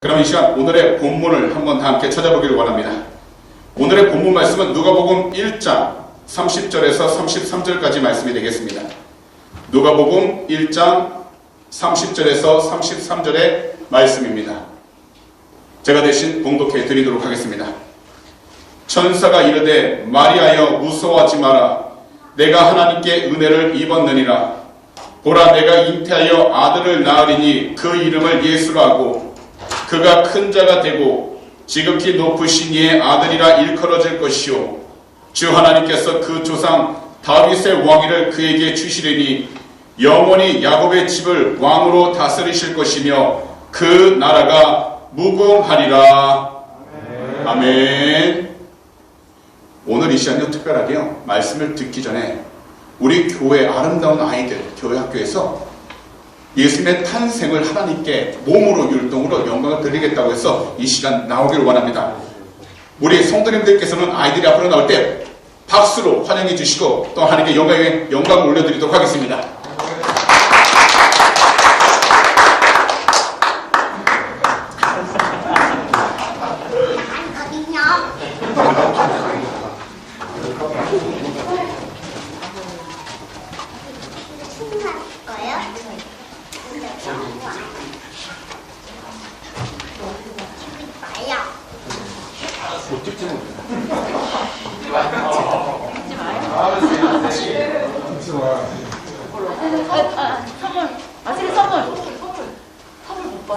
그럼 이 시간 오늘의 본문을 한번 다 함께 찾아보기를 원합니다. 오늘의 본문 말씀은 누가복음 1장 30절에서 33절까지 말씀이 되겠습니다. 누가복음 1장 30절에서 33절의 말씀입니다. 제가 대신 봉독해 드리도록 하겠습니다. 천사가 이르되 마리아여 무서워하지 마라. 내가 하나님께 은혜를 입었느니라. 보라 내가 잉태하여 아들을 낳으리니 그 이름을 예수라 하고 그가 큰 자가 되고 지극히 높으신 이의 아들이라 일컬어질 것이요 주 하나님께서 그 조상 다윗의 왕위를 그에게 주시리니 영원히 야곱의 집을 왕으로 다스리실 것이며 그 나라가 무궁하리라. 아멘. 오늘 이 시간도 특별하게요, 말씀을 듣기 전에 우리 교회 아름다운 아이들 교회 학교에서 예수님의 탄생을 하나님께 몸으로 율동으로 영광을 드리겠다고 해서 이 시간 나오기를 원합니다. 우리 성도님들께서는 아이들이 앞으로 나올 때 박수로 환영해 주시고 또 하나님께 영광을 올려드리도록 하겠습니다.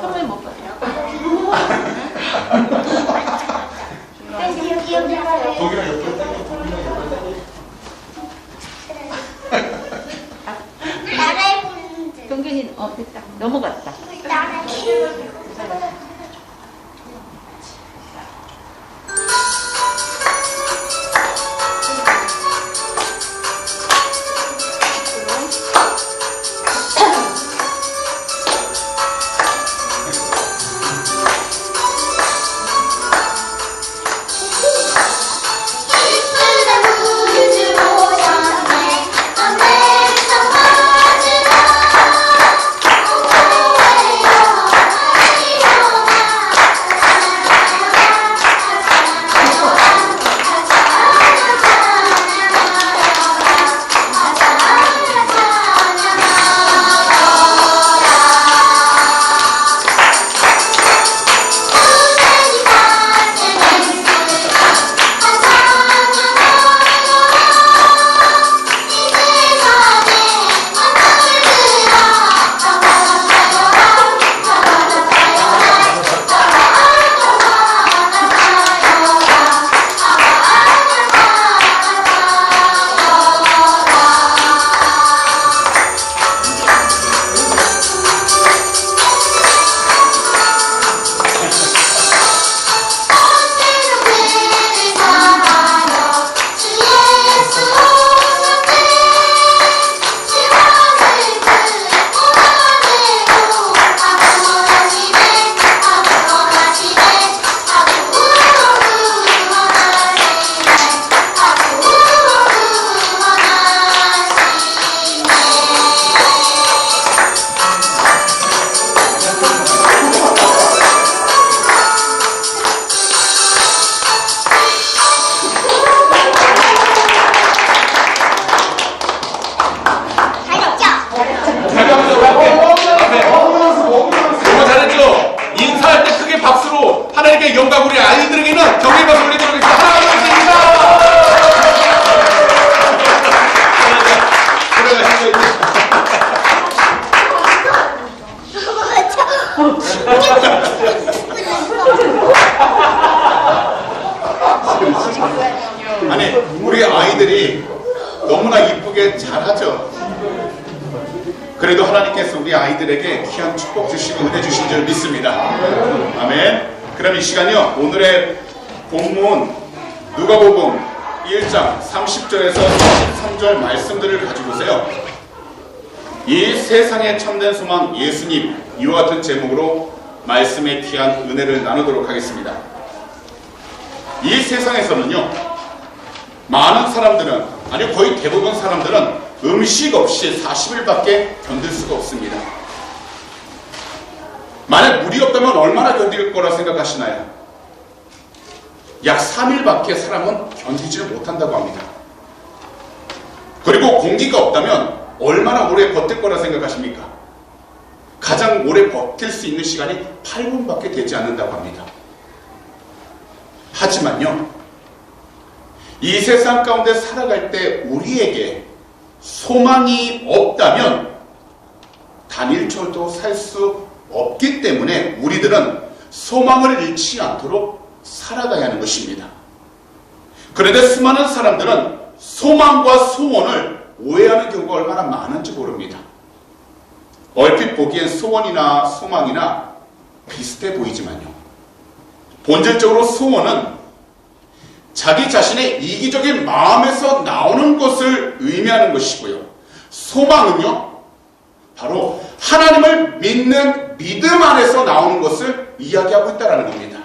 선물 못 받아요. 경균이 됐다. 넘어갔다. 하나님께 영광, 우리 아이들에게는 경의 박수 올리도록 하겠습니다. 하나님 아니, 우리 아이들이 너무나 이쁘게 잘하죠. 그래도 하나님께서 우리 아이들에게 귀한 축복 주시고 은혜 주신 줄 믿습니다. 아멘. 그럼 이 시간이요, 오늘의 본문 누가복음 1장 30절에서 33절 말씀들을 가지고서요, 이 세상의 참된 소망 예수님, 이와 같은 제목으로 말씀의 귀한 은혜를 나누도록 하겠습니다. 이 세상에서는요, 많은 사람들은, 아니 거의 대부분 사람들은 음식 없이 40일밖에 견딜 수가 없습니다. 만약 물이 없다면 얼마나 견딜 거라 생각하시나요? 약 3일밖에 사람은 견디지를 못한다고 합니다. 그리고 공기가 없다면 얼마나 오래 버틸 거라 생각하십니까? 가장 오래 버틸 수 있는 시간이 8분밖에 되지 않는다고 합니다. 하지만요, 이 세상 가운데 살아갈 때 우리에게 소망이 없다면 단 1초도 살 수 없기 때문에 우리들은 소망을 잃지 않도록 살아가야 하는 것입니다. 그런데 수많은 사람들은 소망과 소원을 오해하는 경우가 얼마나 많은지 모릅니다. 얼핏 보기엔 소원이나 소망이나 비슷해 보이지만요, 본질적으로 소원은 자기 자신의 이기적인 마음에서 나오는 것을 의미하는 것이고요, 소망은요 바로 하나님을 믿는 믿음 안에서 나오는 것을 이야기하고 있다는 겁니다.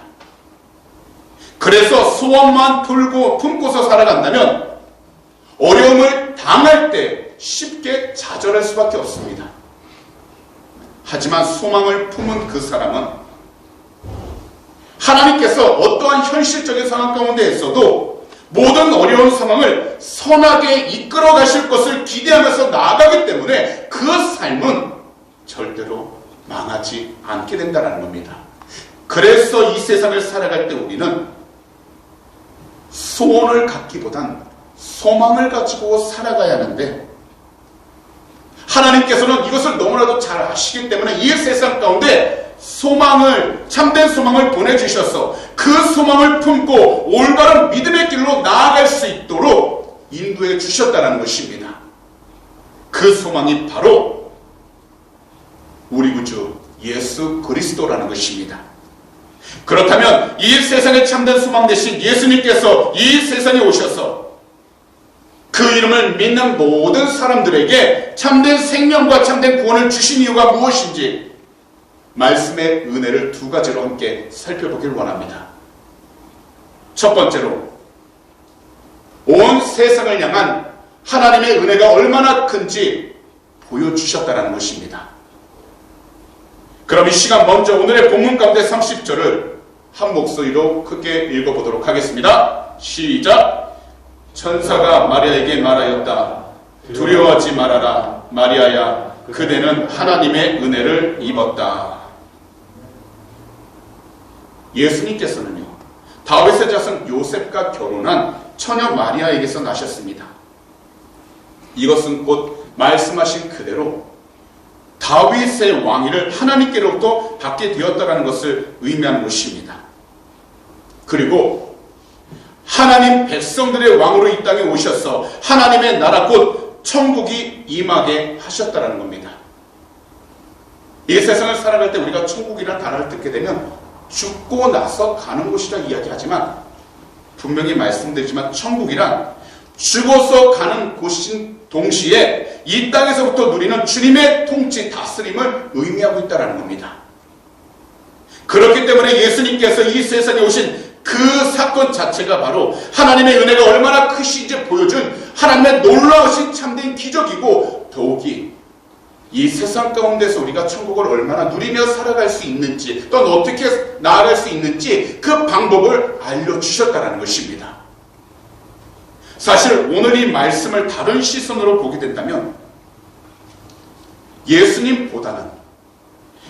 그래서 소원만 품고서 살아간다면 어려움을 당할 때 쉽게 좌절할 수밖에 없습니다. 하지만 소망을 품은 그 사람은 하나님께서 어떠한 현실적인 상황 가운데 있어도 모든 어려운 상황을 선하게 이끌어 가실 것을 기대하면서 나아가기 때문에 그 삶은 절대로 망하지 않게 된다는 겁니다. 그래서 이 세상을 살아갈 때 우리는 소원을 갖기보단 소망을 가지고 살아가야 하는데, 하나님께서는 이것을 너무나도 잘 아시기 때문에 이 세상 가운데 참된 소망을 보내주셔서 그 소망을 품고 올바른 믿음의 길로 나아갈 수 있도록 인도해 주셨다는 것입니다. 그 소망이 바로 우리 구주 예수 그리스도라는 것입니다. 그렇다면 이 세상의 참된 소망 대신 예수님께서 이 세상에 오셔서 그 이름을 믿는 모든 사람들에게 참된 생명과 참된 구원을 주신 이유가 무엇인지 말씀의 은혜를 두 가지로 함께 살펴보길 원합니다. 첫 번째로, 온 세상을 향한 하나님의 은혜가 얼마나 큰지 보여주셨다는 것입니다. 그럼 이 시간 먼저 오늘의 본문 가운데 30절을 한 목소리로 크게 읽어보도록 하겠습니다. 시작! 천사가 마리아에게 말하였다. 두려워하지 말아라. 마리아야, 그대는 하나님의 은혜를 입었다. 예수님께서는요, 다윗의 자손 요셉과 결혼한 처녀 마리아에게서 나셨습니다. 이것은 곧 말씀하신 그대로 다윗의 왕위를 하나님께로부터 받게 되었다는 것을 의미하는 것입니다. 그리고 하나님 백성들의 왕으로 이 땅에 오셔서 하나님의 나라 곧 천국이 임하게 하셨다는 겁니다. 이 세상을 살아갈 때 우리가 천국이라는 단어를 듣게 되면 죽고 나서 가는 곳이라 이야기하지만, 분명히 말씀드리지만 천국이란 죽어서 가는 곳인 동시에 이 땅에서부터 누리는 주님의 통치, 다스림을 의미하고 있다는 겁니다. 그렇기 때문에 예수님께서 이 세상에 오신 그 사건 자체가 바로 하나님의 은혜가 얼마나 크신지 보여준 하나님의 놀라우신 참된 기적이고, 더욱이 이 세상 가운데서 우리가 천국을 얼마나 누리며 살아갈 수 있는지, 또는 어떻게 나아갈 수 있는지 그 방법을 알려주셨다는 것입니다. 사실 오늘 이 말씀을 다른 시선으로 보게 된다면 예수님보다는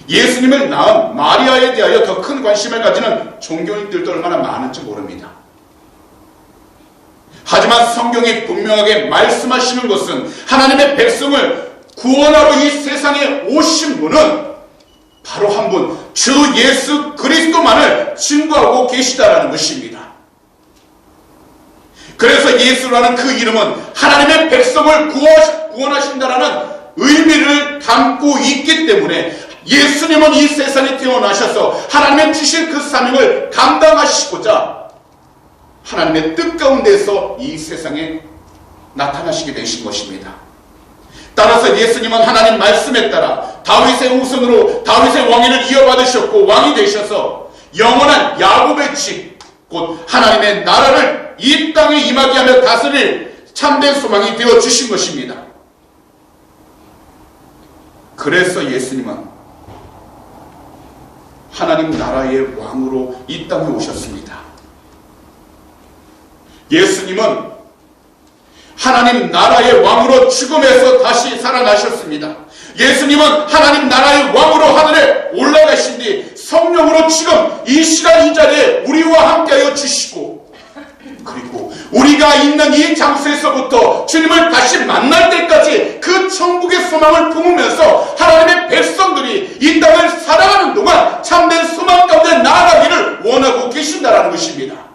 예수님을 낳은 마리아에 대하여 더 큰 관심을 가지는 종교인들도 얼마나 많은지 모릅니다. 하지만 성경이 분명하게 말씀하시는 것은 하나님의 백성을 구원하러 이 세상에 오신 분은 바로 한 분, 주 예수 그리스도만을 증거하고 계시다라는 것입니다. 그래서 예수라는 그 이름은 하나님의 백성을 구원하신다라는 의미를 담고 있기 때문에 예수님은 이 세상에 태어나셔서 하나님의 주신 그 사명을 감당하시고자 하나님의 뜻 가운데서 이 세상에 나타나시게 되신 것입니다. 따라서 예수님은 하나님 말씀에 따라 다윗의 후손으로 다윗의 왕위를 이어받으셨고 왕이 되셔서 영원한 야곱의 집, 곧 하나님의 나라를 이 땅에 임하게 하며 다스릴 참된 소망이 되어 주신 것입니다. 그래서 예수님은 하나님 나라의 왕으로 이 땅에 오셨습니다. 예수님은 하나님 나라의 왕으로 죽음에서 다시 살아나셨습니다. 예수님은 하나님 나라의 왕으로 하늘에 올라가신 뒤 성령으로 지금 이 시간 이 자리에 우리와 함께하여 주시고, 그리고 우리가 있는 이 장소에서부터 주님을 다시 만날 때까지 그 천국의 소망을 품으면서 하나님의 백성들이 이 땅을 살아가는 동안 참된 소망 가운데 나아가기를 원하고 계신다는 것입니다.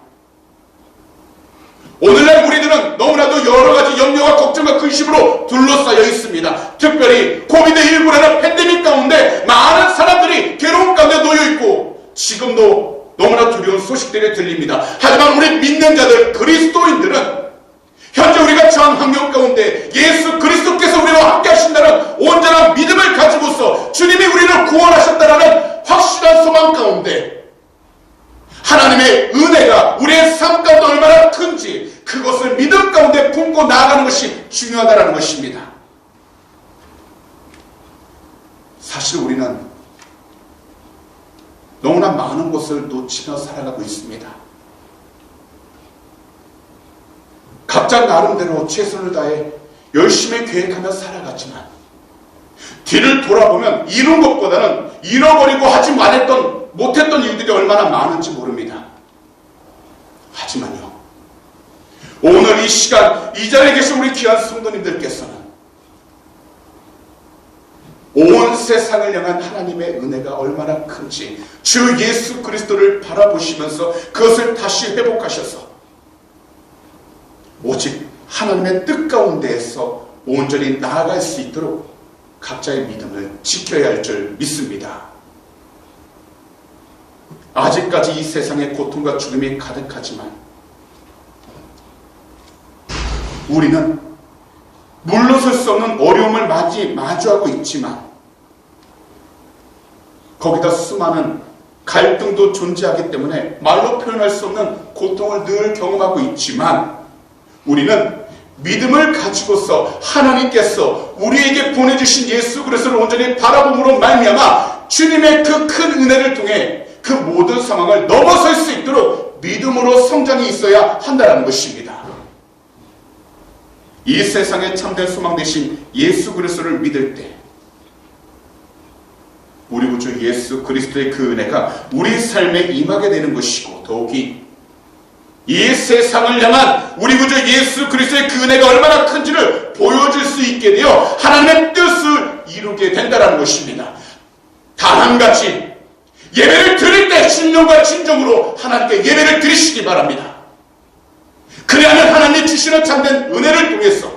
오늘날 우리들은 너무나도 여러 가지 염려와 걱정과 근심으로 둘러싸여 있습니다. 특별히 코비드19라는 팬데믹 가운데 많은 사람들이 괴로움 가운데 놓여 있고, 지금도 너무나 두려운 소식들이 들립니다. 하지만 우리 믿는 자들, 그리스도인들은 현재 우리가 처한 환경 가운데 예수 그리스도께서 우리와 함께 하신다는 온전한 믿음을 가지고서 주님이 우리를 구원하셨다는 확실한 소망 가운데 하나님의 은혜가 우리의 삶 가운데 얼마나 큰지 그것을 믿음 가운데 품고 나아가는 것이 중요하다는 것입니다. 사실 우리는 너무나 많은 것을 놓치며 살아가고 있습니다. 각자 나름대로 최선을 다해 열심히 계획하며 살아갔지만 뒤를 돌아보면 이룬 것보다는 잃어버리고 하지 못했던 일들이 얼마나 많은지 모릅니다. 하지만요, 오늘 이 시간 이 자리에 계신 우리 귀한 성도님들께서는 온 세상을 향한 하나님의 은혜가 얼마나 큰지 주 예수 그리스도를 바라보시면서 그것을 다시 회복하셔서 오직 하나님의 뜻 가운데에서 온전히 나아갈 수 있도록 각자의 믿음을 지켜야 할 줄 믿습니다. 아직까지 이 세상에 고통과 죽음이 가득하지만 우리는 물러설 수 없는 어려움을 마주하고 있지만 거기다 수많은 갈등도 존재하기 때문에 말로 표현할 수 없는 고통을 늘 경험하고 있지만 우리는 믿음을 가지고서 하나님께서 우리에게 보내주신 예수 그리스도를 온전히 바라봄으로 말미암아 주님의 그 큰 은혜를 통해 그 모든 상황을 넘어설 수 있도록 믿음으로 성장이 있어야 한다는 것입니다. 이 세상에 참된 소망 되신 예수 그리스도를 믿을 때 우리 구주 예수 그리스도의 그 은혜가 우리 삶에 임하게 되는 것이고, 더욱이 이 세상을 향한 우리 구주 예수 그리스도의 그 은혜가 얼마나 큰지를 보여줄 수 있게 되어 하나님의 뜻을 이루게 된다는 것입니다. 단 한 가지, 예배를 드릴 때 신령과 진정으로 하나님께 예배를 드리시기 바랍니다. 그래야만 하나님이 주시는 참된 은혜를 통해서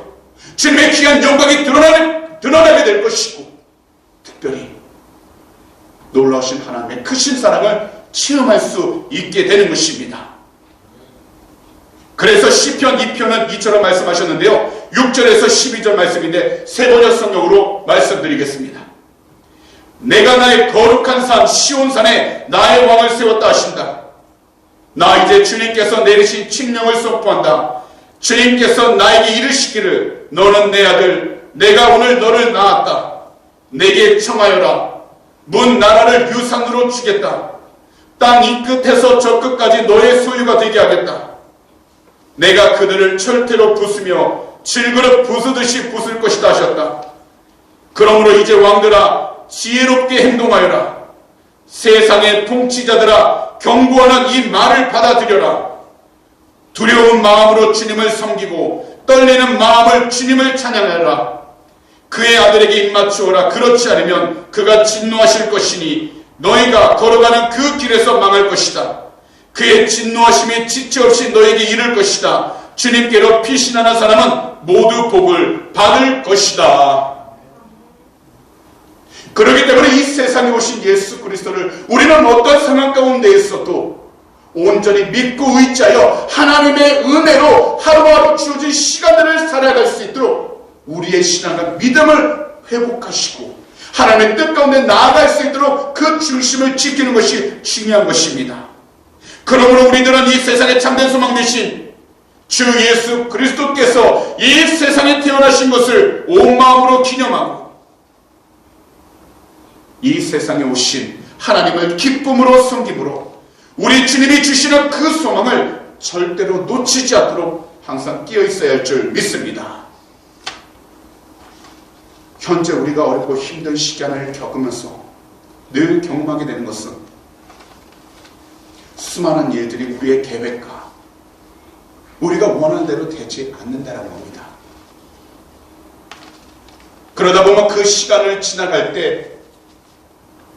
주님의 귀한 영광이 드러나게 될 것이고, 특별히 놀라우신 하나님의 크신 사랑을 체험할 수 있게 되는 것입니다. 그래서 시편 2편은 이처럼 말씀하셨는데요, 6절에서 12절 말씀인데 세 번역 성경으로 말씀드리겠습니다. 내가 나의 거룩한 산 시온산에 나의 왕을 세웠다 하신다. 나 이제 주님께서 내리신 칙령을 선포한다. 주님께서 나에게 이르시기를 너는 내 아들, 내가 오늘 너를 낳았다. 내게 청하여라. 문 나라를 유산으로 주겠다. 땅 이 끝에서 저 끝까지 너의 소유가 되게 하겠다. 내가 그들을 철퇴로 부수며 질그릇 부수듯이 부술 것이다 하셨다. 그러므로 이제 왕들아 지혜롭게 행동하여라. 세상의 통치자들아 경고하는 이 말을 받아들여라. 두려운 마음으로 주님을 섬기고 떨리는 마음을 주님을 찬양하여라. 그의 아들에게 입맞추어라. 그렇지 않으면 그가 진노하실 것이니 너희가 걸어가는 그 길에서 망할 것이다. 그의 진노하심이 지체 없이 너에게 이를 것이다. 주님께로 피신하는 사람은 모두 복을 받을 것이다. 그렇기 때문에 이 세상에 오신 예수 그리스도를 우리는 어떤 상황 가운데 있어도 온전히 믿고 의지하여 하나님의 은혜로 하루하루 주어진 시간들을 살아갈 수 있도록 우리의 신앙과 믿음을 회복하시고 하나님의 뜻 가운데 나아갈 수 있도록 그 중심을 지키는 것이 중요한 것입니다. 그러므로 우리들은 이 세상에 참된 소망 되신 주 예수 그리스도께서 이 세상에 태어나신 것을 온 마음으로 기념하고 이 세상에 오신 하나님을 기쁨으로 섬김으로 우리 주님이 주시는 그 소망을 절대로 놓치지 않도록 항상 끼어 있어야 할 줄 믿습니다. 현재 우리가 어렵고 힘든 시간을 겪으면서 늘 경험하게 되는 것은 수많은 일들이 우리의 계획과 우리가 원하는 대로 되지 않는다는 겁니다. 그러다 보면 그 시간을 지나갈 때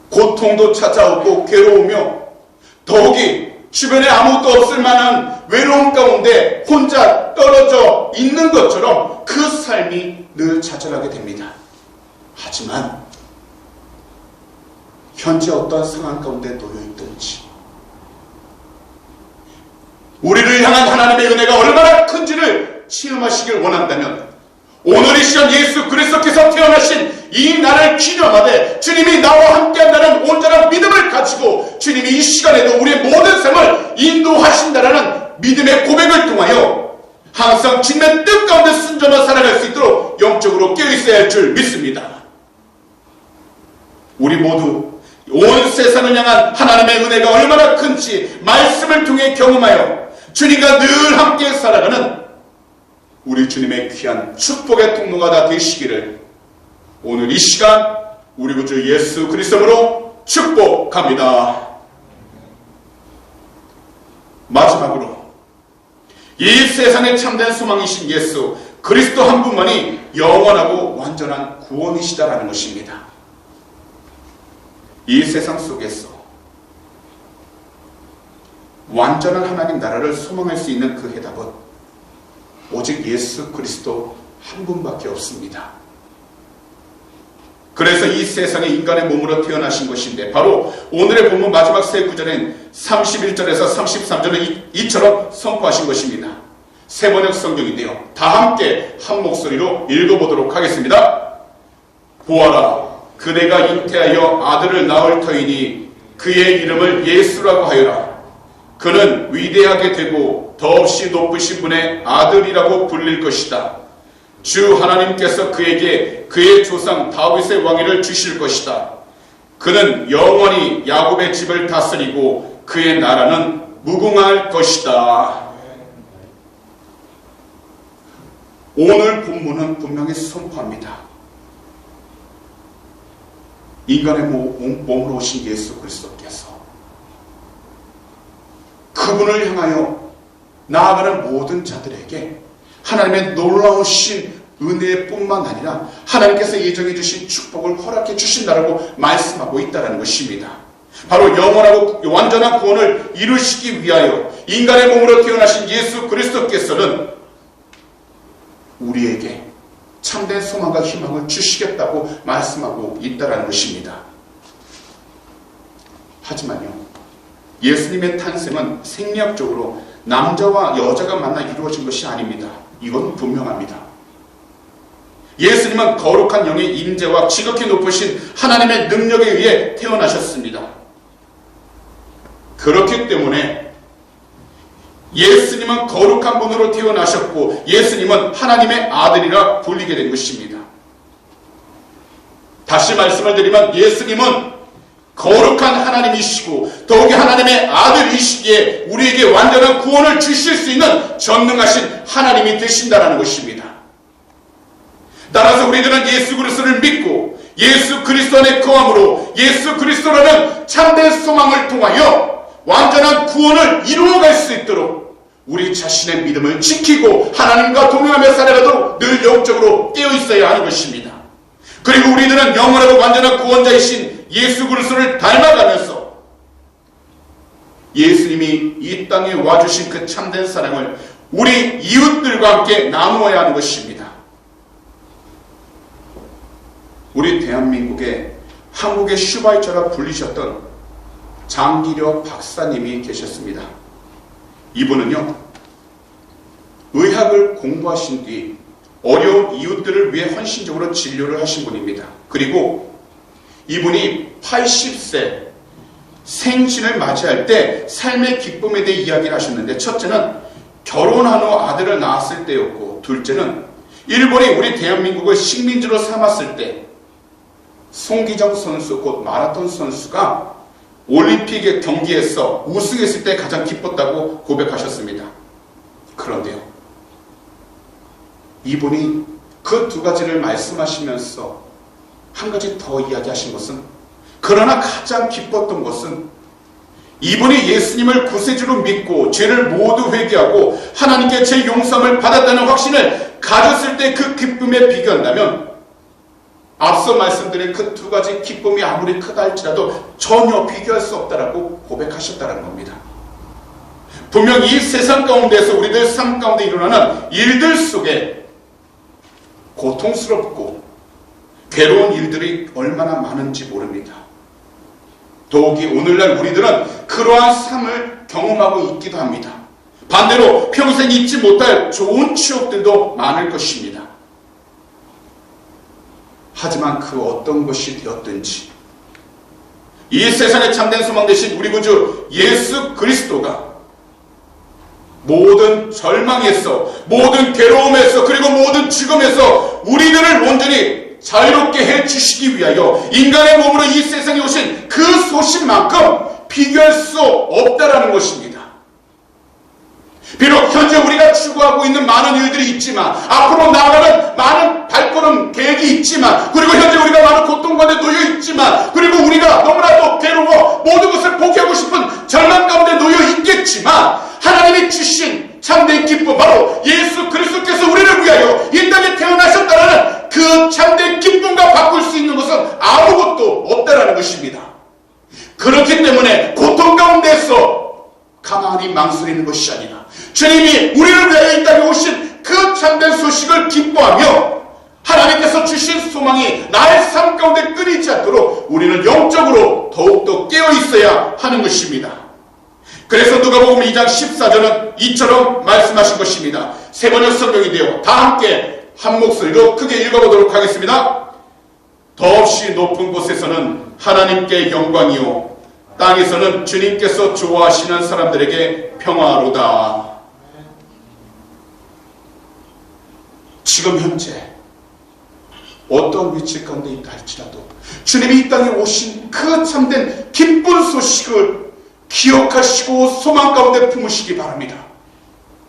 고통도 찾아오고 괴로우며 더욱이 주변에 아무것도 없을 만한 외로움 가운데 혼자 떨어져 있는 것처럼 그 삶이 늘 좌절하게 됩니다. 하지만 현재 어떠한 상황 가운데 놓여 있든지 우리를 향한 하나님의 은혜가 얼마나 큰지를 체험하시길 원한다면 오늘 이 시간 예수 그리스도께서 태어나신 이 날을 기념하되 주님이 나와 함께한다는 온전한 믿음을 가지고 주님이 이 시간에도 우리의 모든 삶을 인도하신다라는 믿음의 고백을 통하여 항상 주님의 뜻 가운데 순전한 살아갈 수 있도록 영적으로 깨어있어야 할 줄 믿습니다. 우리 모두 온 세상을 향한 하나님의 은혜가 얼마나 큰지 말씀을 통해 경험하여 주님과 늘 함께 살아가는 우리 주님의 귀한 축복의 통로가 다 되시기를 오늘 이 시간 우리 구주 예수 그리스도로 축복합니다. 마지막으로 이 세상의 참된 소망이신 예수 그리스도 한 분만이 영원하고 완전한 구원이시다라는 것입니다. 이 세상 속에서 완전한 하나님 나라를 소망할 수 있는 그 해답은 오직 예수 그리스도 한 분밖에 없습니다. 그래서 이 세상에 인간의 몸으로 태어나신 것인데 바로 오늘의 본문 마지막 세 구절인 31절에서 33절은 이처럼 선포하신 것입니다. 세번역 성경인데요. 다 함께 한 목소리로 읽어보도록 하겠습니다. 보아라, 그대가 잉태하여 아들을 낳을 터이니 그의 이름을 예수라고 하여라. 그는 위대하게 되고 더없이 높으신 분의 아들이라고 불릴 것이다. 주 하나님께서 그에게 그의 조상 다윗의 왕위를 주실 것이다. 그는 영원히 야곱의 집을 다스리고 그의 나라는 무궁할 것이다. 오늘 본문은 분명히 선포합니다. 인간의 몸으로 오신 예수 그리스도께서 그분을 향하여 나아가는 모든 자들에게 하나님의 놀라우신 은혜뿐만 아니라 하나님께서 예정해 주신 축복을 허락해 주신다라고 말씀하고 있다는 것입니다. 바로 영원하고 완전한 구원을 이루시기 위하여 인간의 몸으로 태어나신 예수 그리스도께서는 우리에게 참된 소망과 희망을 주시겠다고 말씀하고 있다는 것입니다. 하지만요, 예수님의 탄생은 생리학적으로 남자와 여자가 만나 이루어진 것이 아닙니다. 이건 분명합니다. 예수님은 거룩한 영의 임재와 지극히 높으신 하나님의 능력에 의해 태어나셨습니다. 그렇기 때문에 예수님은 거룩한 분으로 태어나셨고 예수님은 하나님의 아들이라 불리게 된 것입니다. 다시 말씀을 드리면 예수님은 거룩한 하나님이시고 더욱이 하나님의 아들이시기에 우리에게 완전한 구원을 주실 수 있는 전능하신 하나님이 되신다는 것입니다. 따라서 우리들은 예수 그리스도를 믿고 예수 그리스도 안에 거함으로 예수 그리스도라는 참된 소망을 통하여 완전한 구원을 이루어갈 수 있도록 우리 자신의 믿음을 지키고 하나님과 동행하며 살아가도록 늘 영적으로 깨어있어야 하는 것입니다. 그리고 우리들은 영원하고 완전한 구원자이신 예수 그리스도를 닮아가면서 예수님이 이 땅에 와주신 그 참된 사랑을 우리 이웃들과 함께 나누어야 하는 것입니다. 우리 대한민국에 한국의 슈바이처라 불리셨던 장기려 박사님이 계셨습니다. 이분은요, 의학을 공부하신 뒤 어려운 이웃들을 위해 헌신적으로 진료를 하신 분입니다. 그리고 이분이 80세 생신을 맞이할 때 삶의 기쁨에 대해 이야기를 하셨는데, 첫째는 결혼한 후 아들을 낳았을 때였고, 둘째는 일본이 우리 대한민국을 식민지로 삼았을 때 송기정 선수, 곧 마라톤 선수가 올림픽의 경기에서 우승했을 때 가장 기뻤다고 고백하셨습니다. 그런데요, 이분이 그 두 가지를 말씀하시면서 한 가지 더 이야기하신 것은, 그러나 가장 기뻤던 것은 이분이 예수님을 구세주로 믿고 죄를 모두 회개하고 하나님께 죄 용서함을 받았다는 확신을 가졌을 때 그 기쁨에 비교한다면 앞서 말씀드린 그 두 가지 기쁨이 아무리 크다 할지라도 전혀 비교할 수 없다라고 고백하셨다는 겁니다. 분명 이 세상 가운데서 우리들 삶 가운데 일어나는 일들 속에 고통스럽고 괴로운 일들이 얼마나 많은지 모릅니다. 더욱이 오늘날 우리들은 그러한 삶을 경험하고 있기도 합니다. 반대로 평생 잊지 못할 좋은 추억들도 많을 것입니다. 하지만 그 어떤 것이 되었든지 이 세상에 참된 소망 되신 우리 구주 예수 그리스도가 모든 절망에서, 모든 괴로움에서, 그리고 모든 죽음에서 우리들을 온전히 자유롭게 해주시기 위하여 인간의 몸으로 이 세상에 오신 그 소식만큼 비교할 수 없다라는 것입니다. 비록 현재 우리가 추구하고 있는 많은 일들이 있지만, 앞으로 나아가는 많은 발걸음 계획이 있지만, 그리고 현재 우리가 많은 고통 가운데 놓여 있지만, 그리고 우리가 너무나도 괴로워 모든 것을 포기하고 싶은 절망 가운데 놓여 있겠지만, 하나님이 주신 참된 기쁨, 바로 예수 그리스도께서 우리를 위하여 이 땅에 태어나셨다는 그 참된 기쁨과 바꿀 수 있는 것은 아무것도 없다라는 것입니다. 그렇기 때문에 고통 가운데서 가만히 망설이는 것이 아니라 주님이 우리를 위하여 이 땅에 오신 그 참된 소식을 기뻐하며 하나님께서 주신 소망이 나의 삶 가운데 끊이지 않도록 우리는 영적으로 더욱더 깨어 있어야 하는 것입니다. 그래서 누가복음 2장 14절은 이처럼 말씀하신 것입니다. 세 번역 성경이 되어 다 함께 한 목소리로 크게 읽어보도록 하겠습니다. 더없이 높은 곳에서는 하나님께 영광이요, 땅에서는 주님께서 좋아하시는 사람들에게 평화로다. 지금 현재 어떤 위치 가운데 있다 할지라도 주님이 이 땅에 오신 그 참된 기쁜 소식을 기억하시고 소망 가운데 품으시기 바랍니다.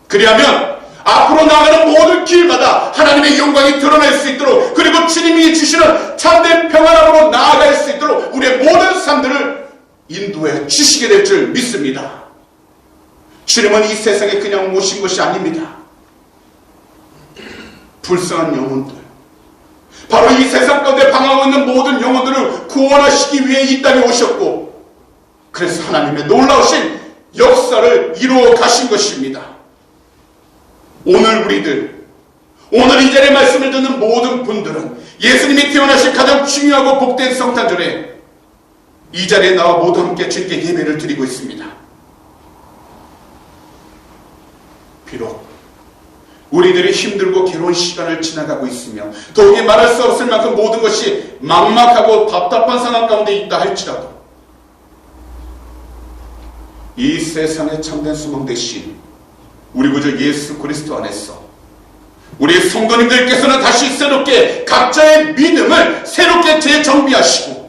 그리하면 앞으로 나아가는 모든 길마다 하나님의 영광이 드러날 수 있도록, 그리고 주님이 주시는 참된 평안함으로 나아갈 수 있도록 우리의 모든 삶들을 인도해 주시게 될 줄 믿습니다. 주님은 이 세상에 그냥 오신 것이 아닙니다. 불쌍한 영혼들, 바로 이 세상 가운데 방황하고 있는 모든 영혼들을 구원하시기 위해 이 땅에 오셨고, 그래서 하나님의 놀라우신 역사를 이루어 가신 것입니다. 오늘 우리들, 오늘 이 자리에 말씀을 듣는 모든 분들은 예수님이 태어나신 가장 중요하고 복된 성탄절에 이 자리에 나와 모두 함께 주님께 예배를 드리고 있습니다. 비록 우리들이 힘들고 괴로운 시간을 지나가고 있으며 더욱이 말할 수 없을 만큼 모든 것이 막막하고 답답한 상황 가운데 있다 할지라도 이 세상에 참된 소망 되신 우리 구주 예수 그리스도 안에서 우리 성도님들께서는 다시 새롭게 각자의 믿음을 새롭게 재정비하시고,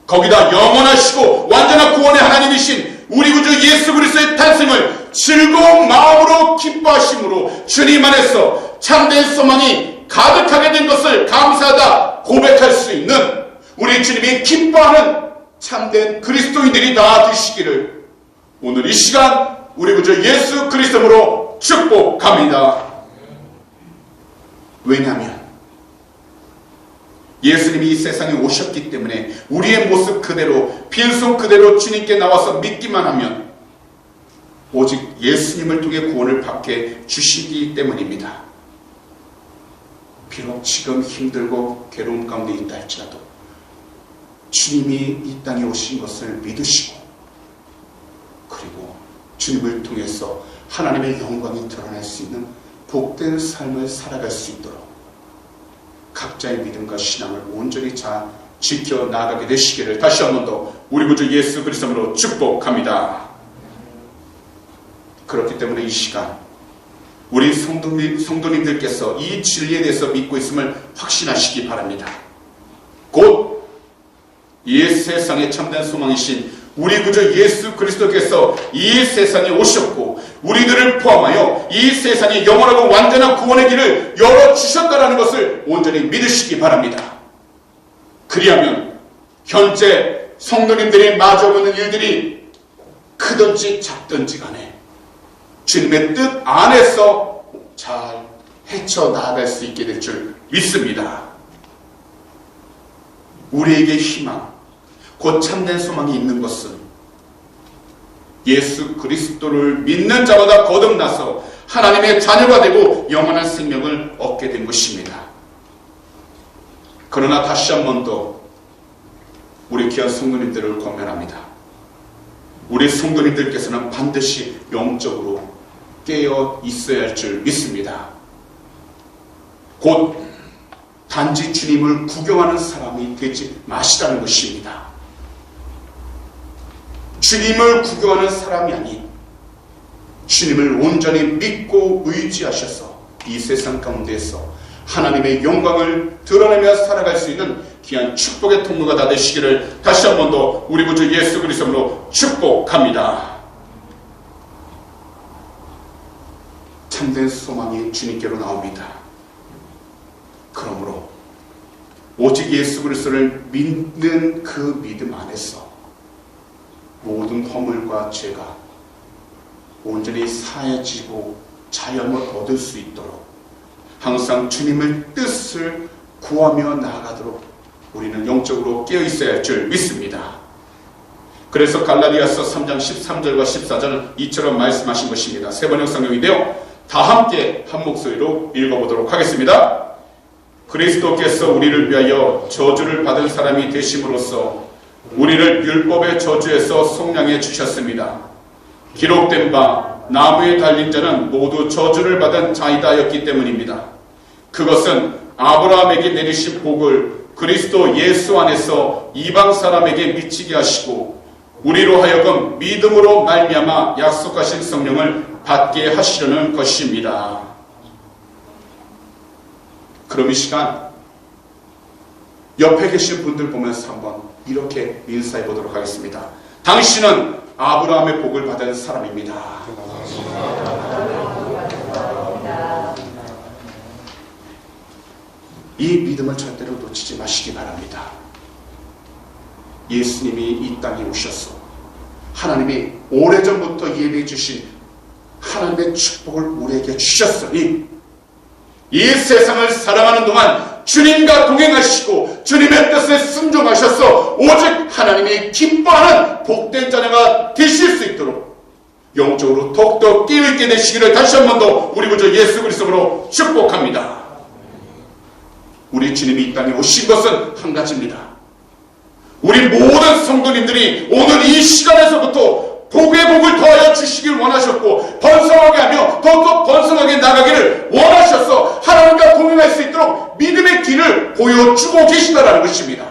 거기다 영원하시고 완전한 구원의 하나님이신 우리 구주 예수 그리스도의 탄생을 즐거운 마음으로 기뻐하심으로 주님 안에서 참된 소망이 가득하게 된 것을 감사하다 고백할 수 있는 우리 주님이 기뻐하는 참된 그리스도인들이 다 되시기를 오늘 이 시간 우리 구주 예수 그리스도로 축복합니다. 왜냐하면 예수님이 이 세상에 오셨기 때문에 우리의 모습 그대로, 빈손 그대로 주님께 나와서 믿기만 하면 오직 예수님을 통해 구원을 받게 주시기 때문입니다. 비록 지금 힘들고 괴로움 가운데 있다 할지라도 주님이 이 땅에 오신 것을 믿으시고, 그리고 주님을 통해서 하나님의 영광이 드러날 수 있는 복된 삶을 살아갈 수 있도록 각자의 믿음과 신앙을 온전히 잘 지켜나가게 되시기를 다시 한 번 더 우리 구주 예수 그리스도로 축복합니다. 그렇기 때문에 이 시간 우리 성도님들께서 이 진리에 대해서 믿고 있음을 확신하시기 바랍니다. 곧 이 세상에 참된 소망이신 우리 구주 예수 그리스도께서 이 세상에 오셨고 우리들을 포함하여 이 세상에 영원하고 완전한 구원의 길을 열어주셨다는 것을 온전히 믿으시기 바랍니다. 그리하면 현재 성도님들이 마주하는 일들이 크든지 작든지 간에 주님의 뜻 안에서 잘 헤쳐나갈 수 있게 될 줄 믿습니다. 우리에게 희망, 곧 참된 소망이 있는 것은 예수 그리스도를 믿는 자마다 거듭나서 하나님의 자녀가 되고 영원한 생명을 얻게 된 것입니다. 그러나 다시 한 번 더 우리 귀한 성도님들을 권면합니다. 우리 성도님들께서는 반드시 영적으로 깨어 있어야 할 줄 믿습니다. 곧 단지 주님을 구경하는 사람이 되지 마시라는 것입니다. 주님을 구경하는 사람이 아닌 주님을 온전히 믿고 의지하셔서 이 세상 가운데에서 하나님의 영광을 드러내며 살아갈 수 있는 귀한 축복의 통로가 다 되시기를 다시 한 번 더 우리 구주 예수 그리스도로 축복합니다. 참된 소망이 주님께로 나옵니다. 그러므로 오직 예수 그리스도를 믿는 그 믿음 안에서 모든 허물과 죄가 온전히 사해지고 자연을 얻을 수 있도록 항상 주님의 뜻을 구하며 나아가도록 우리는 영적으로 깨어있어야 할 줄 믿습니다. 그래서 갈라디아서 3장 13절과 14절은 이처럼 말씀하신 것입니다. 세 번역 성경인데요, 다 함께 한 목소리로 읽어보도록 하겠습니다. 그리스도께서 우리를 위하여 저주를 받은 사람이 되심으로써 우리를 율법의 저주에서 속량해 주셨습니다. 기록된 바 나무에 달린 자는 모두 저주를 받은 자이다였기 때문입니다. 그것은 아브라함에게 내리신 복을 그리스도 예수 안에서 이방 사람에게 미치게 하시고 우리로 하여금 믿음으로 말미암아 약속하신 성령을 받게 하시려는 것입니다. 그럼 이 시간 옆에 계신 분들 보면서 한번 이렇게 인사해 보도록 하겠습니다. 당신은 아브라함의 복을 받은 사람입니다. 이 믿음을 절대로 놓치지 마시기 바랍니다. 예수님이 이 땅에 오셔서 하나님이 오래전부터 예비해 주신 하나님의 축복을 우리에게 주셨으니 이 세상을 살아가는 동안 주님과 동행하시고 주님의 뜻에 순종하셔서 오직 하나님이 기뻐하는 복된 자녀가 되실 수 있도록 영적으로 더욱더 깨어있게 되시기를 다시 한 번 더 우리 구주 예수 그리스도로 축복합니다. 우리 주님이 이 땅에 오신 것은 한 가지입니다. 우리 모든 성도님들이 오늘 이 시간에서부터 복의 복을 더하여 주시길 원하셨고 번성하게 하며 더욱더 번성하게 나가기를 원하셔서 하나님과 동행할 수 있도록 믿음의 길을 보여주고 계시다라는 것입니다.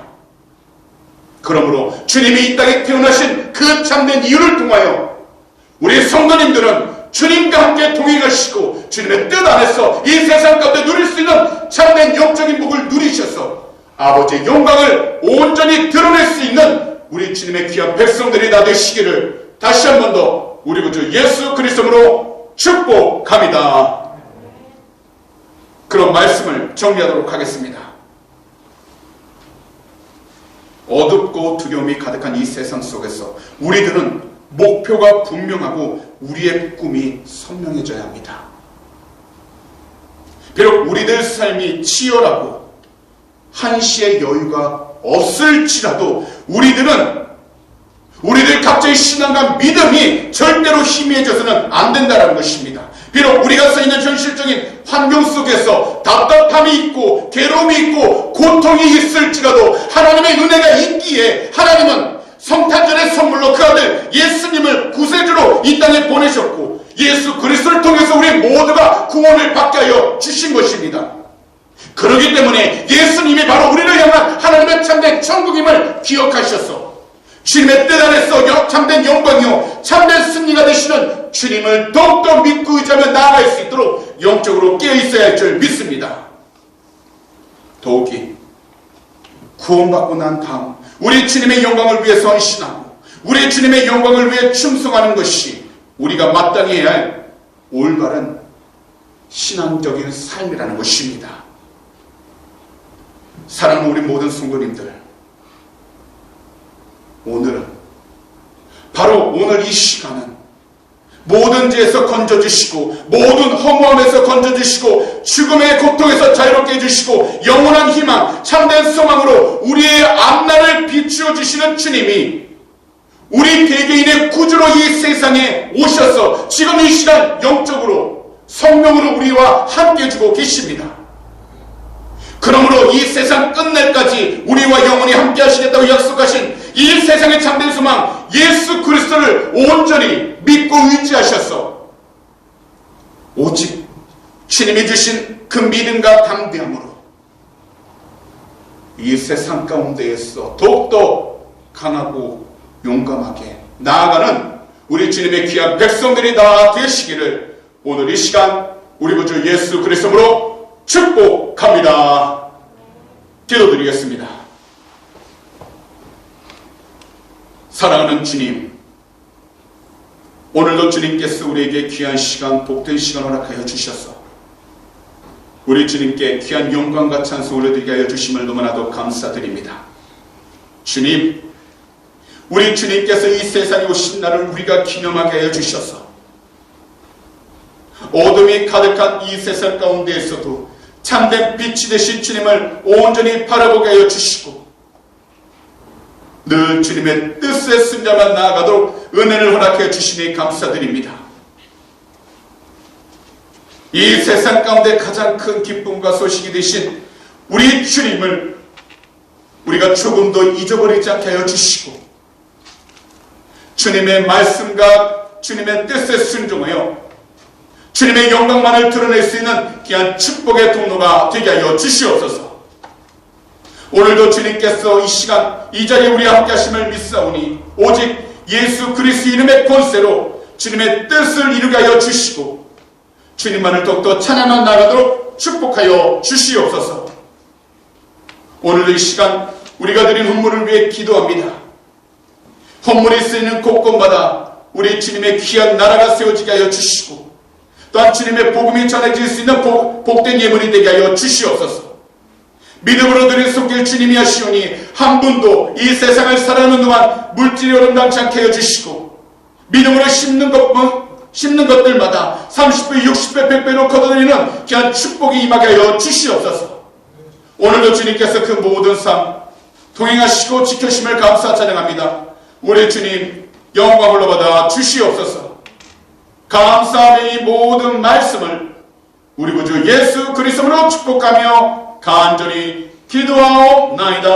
그러므로 주님이 이 땅에 태어나신 그 참된 이유를 통하여 우리 성도님들은 주님과 함께 동행하시고 주님의 뜻 안에서 이 세상 가운데 누릴 수 있는 참된 영적인 복을 누리셔서 아버지의 영광을 온전히 드러낼 수 있는 우리 주님의 귀한 백성들이 다 되시기를 다시 한 번 더 우리 구주 예수 그리스도로 축복합니다. 그런 말씀을 정리하도록 하겠습니다. 어둡고 두려움이 가득한 이 세상 속에서 우리들은 목표가 분명하고 우리의 꿈이 선명해져야 합니다. 비록 우리들 삶이 치열하고 한시의 여유가 없을지라도 우리들 각자의 신앙과 믿음이 절대로 희미해져서는 안 된다는 것입니다. 비록 우리가 서 있는 현실적인 환경 속에서 답답함이 있고 괴로움이 있고 고통이 있을지라도 하나님의 은혜가 있기에 하나님은 성탄절의 선물로 그 아들 예수님을 구세주로 이 땅에 보내셨고 예수 그리스도를 통해서 우리 모두가 구원을 받게 하여 주신 것입니다. 그렇기 때문에 예수님이 바로 우리를 향한 하나님의 참된 천국임을 기억하셔서 주님의 뜻 안에서 참된 영광이요 참된 승리가 되시는 주님을 더욱더 믿고 의지하며 나아갈 수 있도록 영적으로 깨어있어야 할 줄 믿습니다. 더욱이 구원받고 난 다음 우리 주님의 영광을 위해서 헌신하고 우리 주님의 영광을 위해 충성하는 것이 우리가 마땅히 해야 할 올바른 신앙적인 삶이라는 것입니다. 사랑하는 우리 모든 성도님들, 오늘은 바로 오늘 이 시간은 모든 죄에서 건져주시고 모든 허무함에서 건져주시고 죽음의 고통에서 자유롭게 해주시고 영원한 희망, 참된 소망으로 우리의 앞날을 비추어 주시는 주님이 우리 개개인의 구주로 이 세상에 오셔서 지금 이 시간 영적으로 성령으로 우리와 함께 해주고 계십니다. 그러므로 이 세상 끝날까지 우리와 영원히 함께 하시겠다고 약속하신 이 세상의 참된 소망 예수 그리스도를 온전히 믿고 의지하셔서 오직 주님이 주신 그 믿음과 담대함으로 이 세상 가운데에서 더욱더 강하고 용감하게 나아가는 우리 주님의 귀한 백성들이 다 되시기를 오늘 이 시간 우리 구주 예수 그리스도로 축복합니다. 기도드리겠습니다. 사랑하는 주님, 오늘도 주님께서 우리에게 귀한 시간, 복된 시간 허락하여 주셔서 우리 주님께 귀한 영광과 찬송을 드리게 하여 주심을 너무나도 감사드립니다. 주님, 우리 주님께서 이 세상에 오신 날을 우리가 기념하게 하여 주셔서 어둠이 가득한 이 세상 가운데에서도 참된 빛이 되신 주님을 온전히 바라보게 하여 주시고 늘 주님의 뜻에 순종만 나아가도록 은혜를 허락해 주시니 감사드립니다. 이 세상 가운데 가장 큰 기쁨과 소식이 되신 우리 주님을 우리가 조금도 잊어버리지 않게 하여 주시고 주님의 말씀과 주님의 뜻에 순종하여 주님의 영광만을 드러낼 수 있는 귀한 축복의 통로가 되게 하여 주시옵소서. 오늘도 주님께서 이 시간 이 자리에 우리와 함께 하심을 믿사오니 오직 예수 그리스도 이름의 권세로 주님의 뜻을 이루게 하여 주시고 주님만을 더욱더 찬양만 나가도록 축복하여 주시옵소서. 오늘 이 시간 우리가 드린 헌물을 위해 기도합니다. 헌물이 쓰이는 곳곳마다 우리 주님의 귀한 나라가 세워지게 하여 주시고 또한 주님의 복음이 전해질 수 있는 복된 예물이 되게 하여 주시옵소서. 믿음으로 드린 손길 주님이 하시오니 한 분도 이 세상을 살아가는 동안 물질이 어름당치 않게 하여 주시고 믿음으로 심는 것들마다 30배, 60배, 100배로 거둬들이는 귀한 축복이 임하게 하여 주시옵소서. 오늘도 주님께서 그 모든 삶 동행하시고 지켜심을 감사 찬양합니다. 우리 주님 영광을 받아 주시옵소서. 감사하며 이 모든 말씀을 우리 구주 예수 그리스도로 축복하며 간절히 기도하옵나이다.